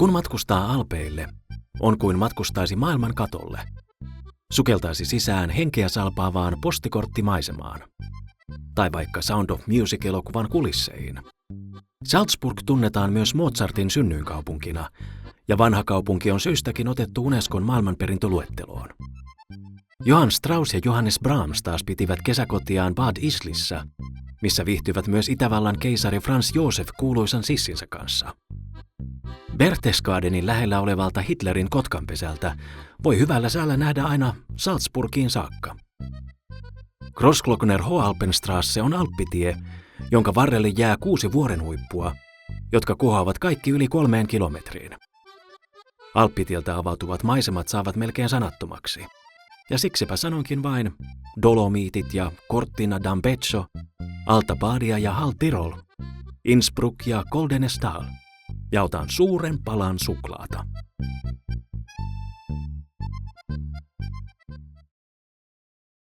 Kun matkustaa Alpeille, on kuin matkustaisi maailman katolle. Sukeltaisi sisään henkeä salpaavaan postikorttimaisemaan. Tai vaikka Sound of Music-elokuvan kulisseihin. Salzburg tunnetaan myös Mozartin synnyinkaupunkina, ja vanha kaupunki on syystäkin otettu Unescon maailmanperintöluetteloon. Johann Strauss ja Johannes Brahms taas pitivät kesäkotiaan Bad Islissä, missä viihtyvät myös Itävallan keisari Franz Josef kuuluisan sissinsä kanssa. Berchtesgadenin lähellä olevalta Hitlerin kotkanpesältä voi hyvällä säällä nähdä aina Salzburgiin saakka. Großglockner Hohalpenstrasse on alppitie, jonka varrelle jää 6 vuorenhuippua, jotka kohoavat kaikki yli 3 kilometriin. Alppitieltä avautuvat maisemat saavat melkein sanattomaksi. Ja siksipä sanonkin vain Dolomiitit ja Cortina d'Ampezzo, Alta Badia ja Hal Tirol, Innsbruck ja Goldenesdal. Ja otan suuren palan suklaata.